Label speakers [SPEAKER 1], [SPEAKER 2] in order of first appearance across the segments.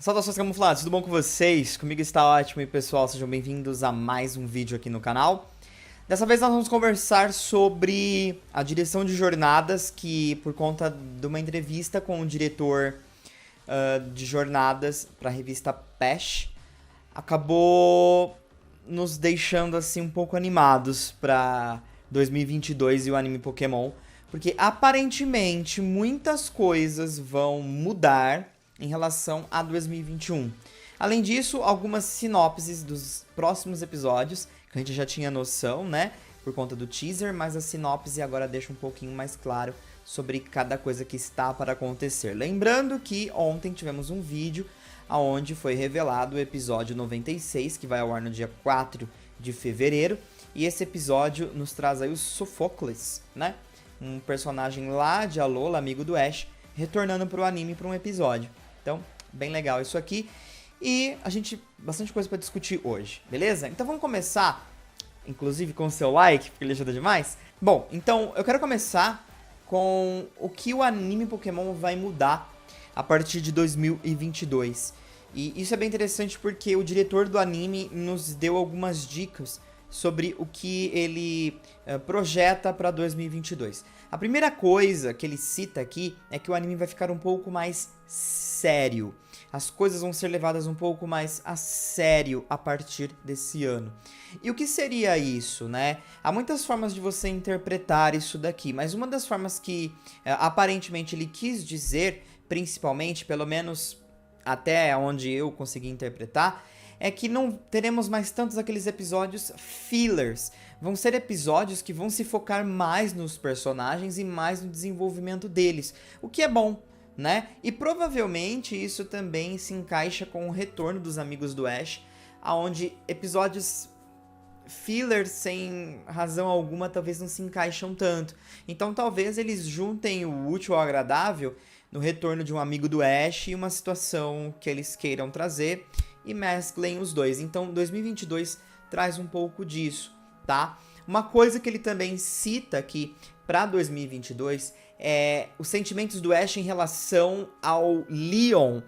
[SPEAKER 1] Saudações camuflados, tudo bom com vocês? Comigo está ótimo e pessoal, sejam bem-vindos a mais um vídeo aqui no canal. Dessa vez nós vamos conversar sobre a direção de jornadas, que por conta de uma entrevista com o diretor de jornadas para a revista Pesh, acabou nos deixando assim um pouco animados para 2022 e o anime Pokémon, porque aparentemente muitas coisas vão mudar em relação a 2021. Além disso, algumas sinopses dos próximos episódios, que a gente já tinha noção, né, por conta do teaser, mas a sinopse agora deixa um pouquinho mais claro sobre cada coisa que está para acontecer. Lembrando que ontem tivemos um vídeo onde foi revelado o episódio 96, que vai ao ar no dia 4 de fevereiro, e esse episódio nos traz aí o Sophocles, né, um personagem lá de Alola, amigo do Ash, retornando para o anime para um episódio. Então, bem legal isso aqui. E a gente, bastante coisa para discutir hoje, beleza? Então vamos começar, inclusive com o seu like, porque ele ajuda demais. Bom, então eu quero começar com o que o anime Pokémon vai mudar a partir de 2022. E isso é bem interessante porque o diretor do anime nos deu algumas dicas sobre o que ele projeta para 2022. A primeira coisa que ele cita aqui é que o anime vai ficar um pouco mais sério. As coisas vão ser levadas um pouco mais a sério a partir desse ano. E o que seria isso, né? Há muitas formas de você interpretar isso daqui, mas uma das formas que aparentemente ele quis dizer, principalmente, pelo menos até onde eu consegui interpretar, é que não teremos mais tantos aqueles episódios fillers. Vão ser episódios que vão se focar mais nos personagens e mais no desenvolvimento deles, o que é bom, né? E provavelmente isso também se encaixa com o retorno dos amigos do Ash, aonde episódios fillers sem razão alguma talvez não se encaixam tanto. Então talvez eles juntem o útil ao agradável no retorno de um amigo do Ash e uma situação que eles queiram trazer e mesclem os dois. Então 2022 traz um pouco disso, tá? Uma coisa que ele também cita aqui para 2022 é os sentimentos do Ash em relação ao Leon,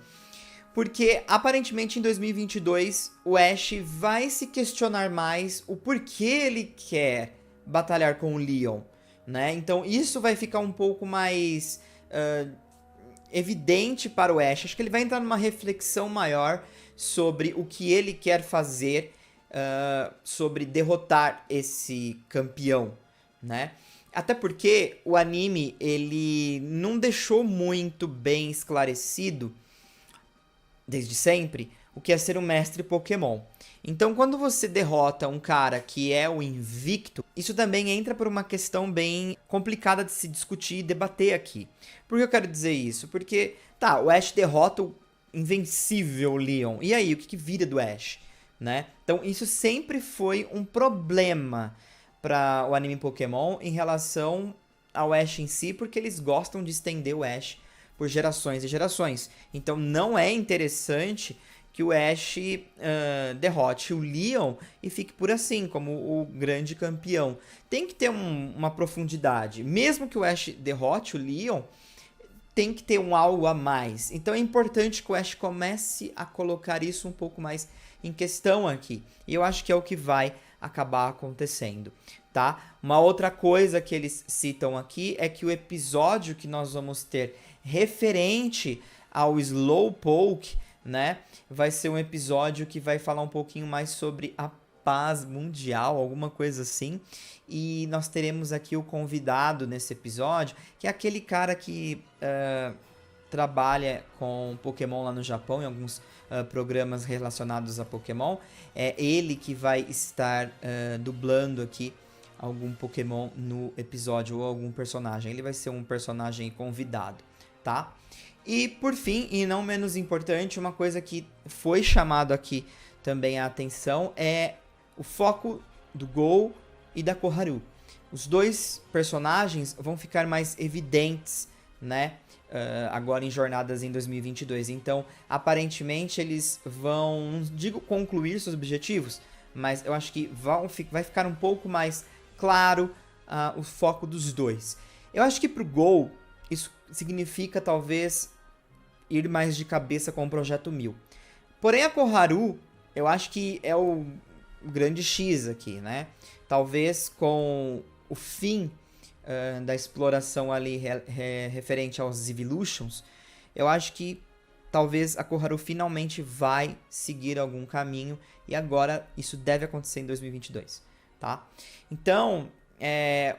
[SPEAKER 1] porque aparentemente em 2022 o Ash vai se questionar mais o porquê ele quer batalhar com o Leon, né? Então isso vai ficar um pouco mais evidente para o Ash. Acho que ele vai entrar numa reflexão maior sobre o que ele quer fazer, sobre derrotar esse campeão, né? Até porque o anime, ele não deixou muito bem esclarecido, desde sempre, o que é ser um mestre Pokémon. Então, quando você derrota um cara que é o invicto, isso também entra por uma questão bem complicada de se discutir e debater aqui. Por que eu quero dizer isso? Porque, tá, o Ash derrota o invencível Leon. E aí, o que vira do Ash, né? Então, isso sempre foi um problema para o anime Pokémon em relação ao Ash em si, porque eles gostam de estender o Ash por gerações e gerações. Então, não é interessante que o Ash derrote o Leon e fique por assim, como o grande campeão. Tem que ter uma profundidade. Mesmo que o Ash derrote o Leon, tem que ter um algo a mais. Então é importante que o Ash comece a colocar isso um pouco mais em questão aqui. E eu acho que é o que vai acabar acontecendo, tá? Uma outra coisa que eles citam aqui é que o episódio que nós vamos ter referente ao Slowpoke, né, vai ser um episódio que vai falar um pouquinho mais sobre a paz mundial, alguma coisa assim. E nós teremos aqui o convidado nesse episódio, que é aquele cara que trabalha com Pokémon lá no Japão, em alguns programas relacionados a Pokémon. É ele que vai estar dublando aqui algum Pokémon no episódio ou algum personagem. Ele vai ser um personagem convidado, tá? E por fim, e não menos importante, uma coisa que foi chamado aqui também a atenção é o foco do Go e da Koharu. Os dois personagens vão ficar mais evidentes, né? Agora em jornadas em 2022. Então, aparentemente, eles vão, não digo concluir seus objetivos, mas eu acho que vai ficar um pouco mais claro o foco dos dois. Eu acho que pro Go, isso significa talvez ir mais de cabeça com o Projeto 1000. Porém, a Koharu, eu acho que é o grande X aqui, né? Talvez com o fim da exploração ali referente aos Evolutions, eu acho que talvez a Koharu finalmente vai seguir algum caminho e agora isso deve acontecer em 2022, tá? Então,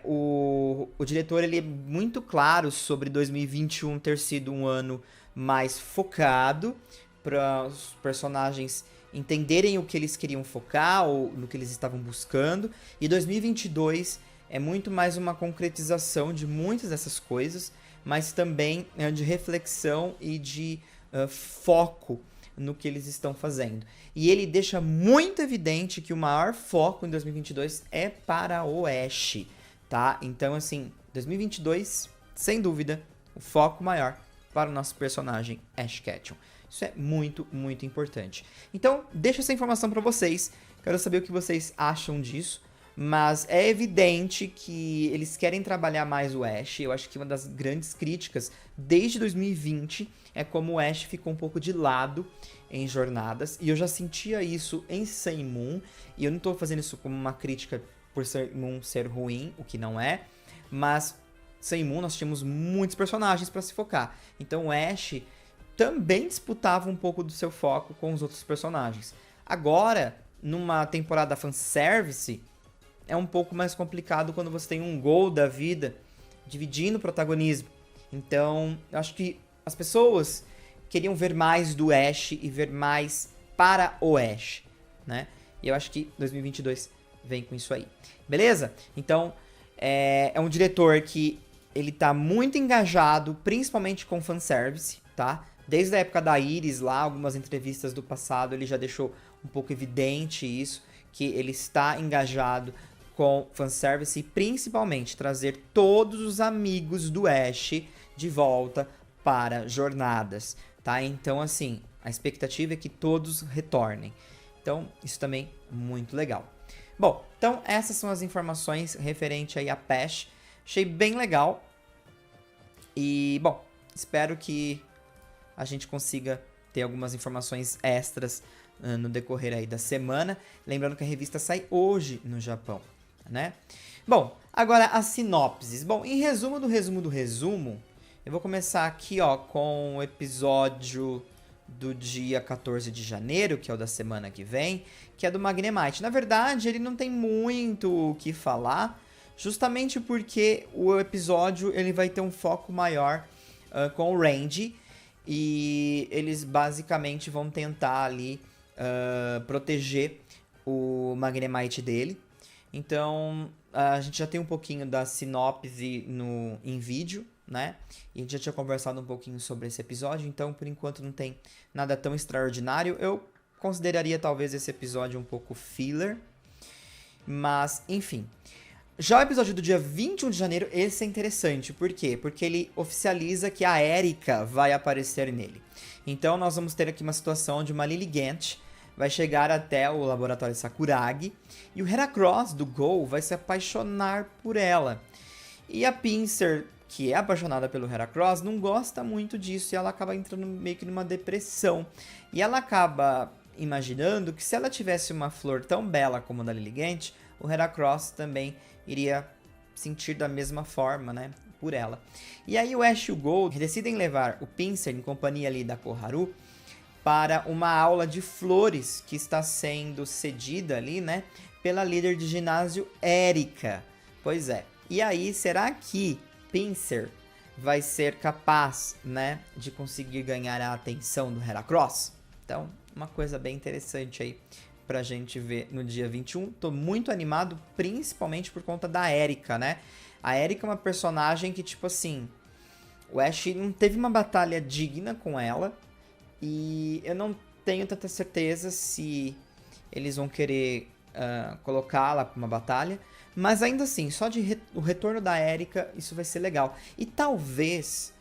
[SPEAKER 1] o diretor ele é muito claro sobre 2021 ter sido um ano mais focado para os personagens entenderem o que eles queriam focar ou no que eles estavam buscando, e 2022 é muito mais uma concretização de muitas dessas coisas, mas também de reflexão e de foco no que eles estão fazendo. E ele deixa muito evidente que o maior foco em 2022 é para o Ash, tá? Então, assim, 2022, sem dúvida, o foco maior para o nosso personagem Ash Ketchum. Isso é muito, muito importante. Então, deixo essa informação para vocês. Quero saber o que vocês acham disso. Mas é evidente que eles querem trabalhar mais o Ash. Eu acho que uma das grandes críticas desde 2020 é como o Ash ficou um pouco de lado em jornadas. E eu já sentia isso em Sailor Moon. E eu não estou fazendo isso como uma crítica por Sailor Moon ser ruim, o que não é. Mas Sailor Moon nós tínhamos muitos personagens para se focar. Então o Ash também disputava um pouco do seu foco com os outros personagens. Agora, numa temporada fanservice, é um pouco mais complicado quando você tem um Gol da vida dividindo o protagonismo. Então, eu acho que as pessoas queriam ver mais do Ash e ver mais para o Ash, né? E eu acho que 2022 vem com isso aí. Beleza? Então, é um diretor que ele tá muito engajado, principalmente com fanservice, tá? Desde a época da Iris lá, algumas entrevistas do passado, ele já deixou um pouco evidente isso, que ele está engajado com fanservice e principalmente trazer todos os amigos do Ash de volta para jornadas, tá? Então, assim, a expectativa é que todos retornem. Então, isso também é muito legal. Bom, então essas são as informações referente aí a Pesh. Achei bem legal. E, bom, espero que a gente consiga ter algumas informações extras no decorrer aí da semana. Lembrando que a revista sai hoje no Japão, né? Bom, agora as sinopses. Bom, em resumo do resumo, eu vou começar aqui, ó, com o episódio do dia 14 de janeiro, que é o da semana que vem, que é do Magnemite. Na verdade, ele não tem muito o que falar, justamente porque o episódio ele vai ter um foco maior com o Randy, e eles basicamente vão tentar ali proteger o Magnemite dele. Então, a gente já tem um pouquinho da sinopse em vídeo, né? E a gente já tinha conversado um pouquinho sobre esse episódio, então por enquanto não tem nada tão extraordinário. Eu consideraria talvez esse episódio um pouco filler, mas enfim. Já o episódio do dia 21 de janeiro, esse é interessante. Por quê? Porque ele oficializa que a Erika vai aparecer nele. Então nós vamos ter aqui uma situação onde uma Lily Gant vai chegar até o laboratório Sakuragi e o Heracross do Gol vai se apaixonar por ela. E a Pinsir, que é apaixonada pelo Heracross, não gosta muito disso e ela acaba entrando meio que numa depressão. E ela acaba imaginando que se ela tivesse uma flor tão bela como a da Lily Gant, o Heracross também iria sentir da mesma forma, né, por ela. E aí o Ash e o Gold decidem levar o Pinsir em companhia ali da Koharu para uma aula de flores que está sendo cedida ali, né, pela líder de ginásio, Erika. Pois é. E aí, será que Pinsir vai ser capaz, né, de conseguir ganhar a atenção do Heracross? Então, uma coisa bem interessante aí pra gente ver no dia 21. Tô muito animado, principalmente por conta da Erika, né? A Erika é uma personagem que, tipo assim, o Ash não teve uma batalha digna com ela. E eu não tenho tanta certeza se eles vão querer colocá-la para uma batalha. Mas ainda assim, só de o retorno da Erika, isso vai ser legal. E talvez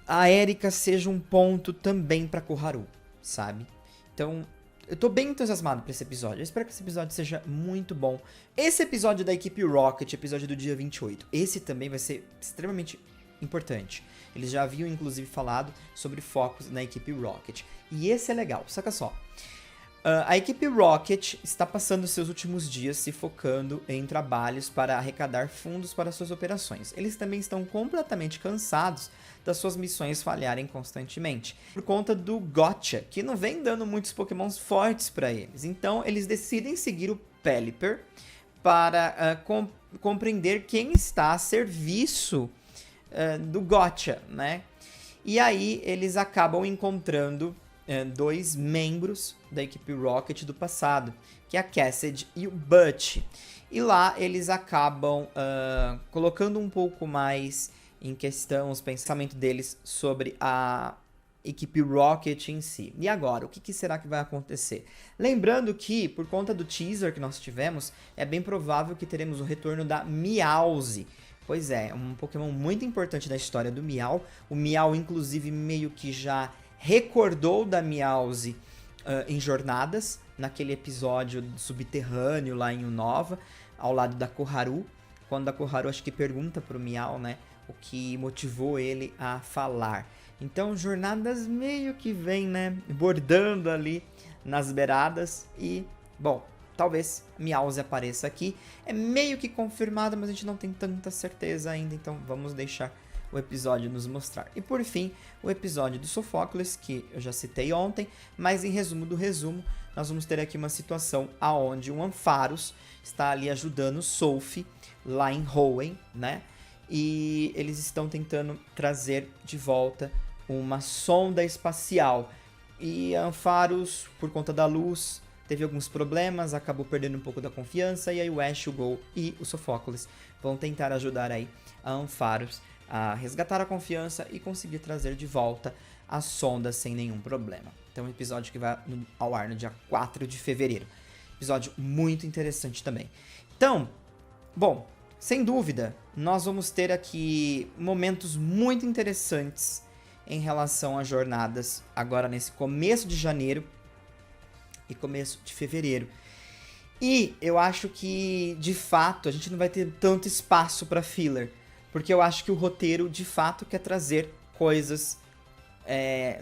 [SPEAKER 1] a Erika seja um ponto também para Koharu, sabe? Então, eu tô bem entusiasmado pra esse episódio. Eu espero que esse episódio seja muito bom. Esse episódio da equipe Rocket, episódio do dia 28, esse também vai ser extremamente importante. Eles já haviam, inclusive, falado sobre focos na equipe Rocket. E esse é legal, saca só. A equipe Rocket está passando seus últimos dias se focando em trabalhos para arrecadar fundos para suas operações. Eles também estão completamente cansados das suas missões falharem constantemente, por conta do Gotcha, que não vem dando muitos pokémons fortes para eles. Então, eles decidem seguir o Pelipper para compreender quem está a serviço do Gotcha, né? E aí, eles acabam encontrando 2 membros da equipe Rocket do passado, que é a Cassidy e o Butch. E lá eles acabam colocando um pouco mais em questão os pensamentos deles sobre a equipe Rocket em si. E agora, o que será que vai acontecer? Lembrando que, por conta do teaser que nós tivemos, é bem provável que teremos o retorno da Meowth. Pois é, um Pokémon muito importante da história do Meow. O Meow, inclusive, meio que já recordou da Meowth em Jornadas, naquele episódio subterrâneo lá em Unova, ao lado da Koharu, quando a Koharu acho que pergunta pro Meow, né, o que motivou ele a falar. Então, Jornadas meio que vem, né, bordando ali nas beiradas e, bom, talvez Meowth apareça aqui. É meio que confirmado, mas a gente não tem tanta certeza ainda, então vamos deixar o episódio nos mostrar. E por fim, o episódio do Sophocles, que eu já citei ontem, mas em resumo do resumo, nós vamos ter aqui uma situação aonde o Ampharos está ali ajudando o Sophie lá em Hoenn, né? E eles estão tentando trazer de volta uma sonda espacial. E Ampharos, por conta da luz, teve alguns problemas, acabou perdendo um pouco da confiança, e aí o Ash, o Gol e o Sophocles vão tentar ajudar aí a Ampharos a resgatar a confiança e conseguir trazer de volta a sonda sem nenhum problema. Então, um episódio que vai ao ar no dia 4 de fevereiro. Episódio muito interessante também. Então, bom, sem dúvida, nós vamos ter aqui momentos muito interessantes em relação às jornadas, agora nesse começo de janeiro e começo de fevereiro. E eu acho que, de fato, a gente não vai ter tanto espaço para filler, porque eu acho que o roteiro, de fato, quer trazer coisas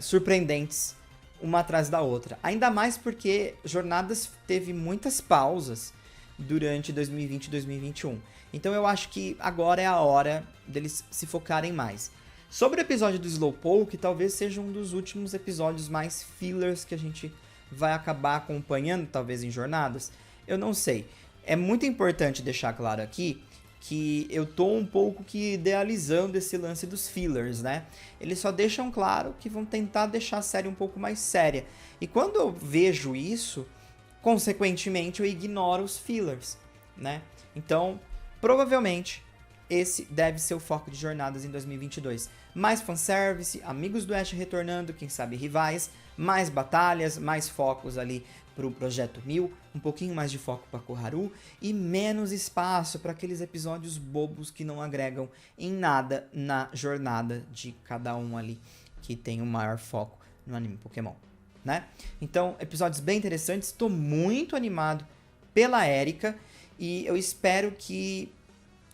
[SPEAKER 1] surpreendentes uma atrás da outra. Ainda mais porque Jornadas teve muitas pausas durante 2020 e 2021. Então eu acho que agora é a hora deles se focarem mais. Sobre o episódio do Slowpoke, talvez seja um dos últimos episódios mais fillers que a gente vai acabar acompanhando, talvez em Jornadas. Eu não sei. É muito importante deixar claro aqui que eu tô um pouco que idealizando esse lance dos fillers, né? Eles só deixam claro que vão tentar deixar a série um pouco mais séria. E quando eu vejo isso, consequentemente eu ignoro os fillers, né? Então, provavelmente, esse deve ser o foco de Jornadas em 2022. Mais fanservice, amigos do Ash retornando, quem sabe rivais, mais batalhas, mais focos ali para o Projeto 1000, um pouquinho mais de foco para Koharu e menos espaço para aqueles episódios bobos que não agregam em nada na jornada de cada um ali que tem o maior foco no anime Pokémon, né? Então, episódios bem interessantes, estou muito animado pela Erika e eu espero que,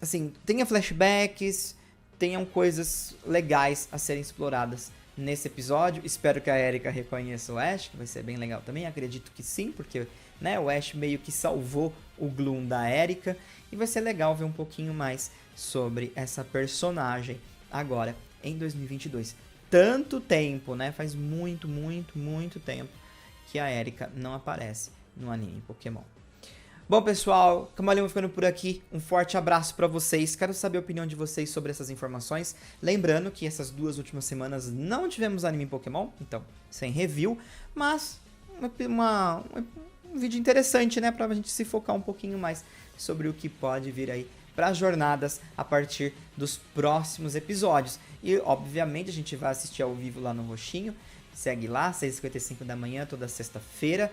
[SPEAKER 1] assim, tenha flashbacks, tenham coisas legais a serem exploradas nesse episódio. Espero que a Erika reconheça o Ash, que vai ser bem legal também. Acredito que sim, porque, né, o Ash meio que salvou o Gloom da Erika. E vai ser legal ver um pouquinho mais sobre essa personagem agora em 2022. Tanto tempo, né? Faz muito, muito, muito tempo que a Erika não aparece no anime Pokémon. Bom, pessoal, Camaleão vai ficando por aqui. Um forte abraço pra vocês. Quero saber a opinião de vocês sobre essas informações. Lembrando que essas 2 últimas semanas não tivemos anime Pokémon, então sem review, mas um vídeo interessante, né, pra gente se focar um pouquinho mais sobre o que pode vir aí para jornadas a partir dos próximos episódios. E, obviamente, a gente vai assistir ao vivo lá no Roxinho. Segue lá, 6h55 da manhã, toda sexta-feira.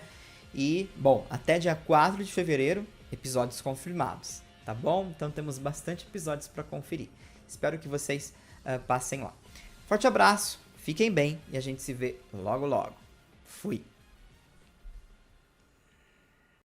[SPEAKER 1] E, bom, até dia 4 de fevereiro, episódios confirmados, tá bom? Então temos bastante episódios para conferir. Espero que vocês passem lá. Forte abraço, fiquem bem e a gente se vê logo logo. Fui!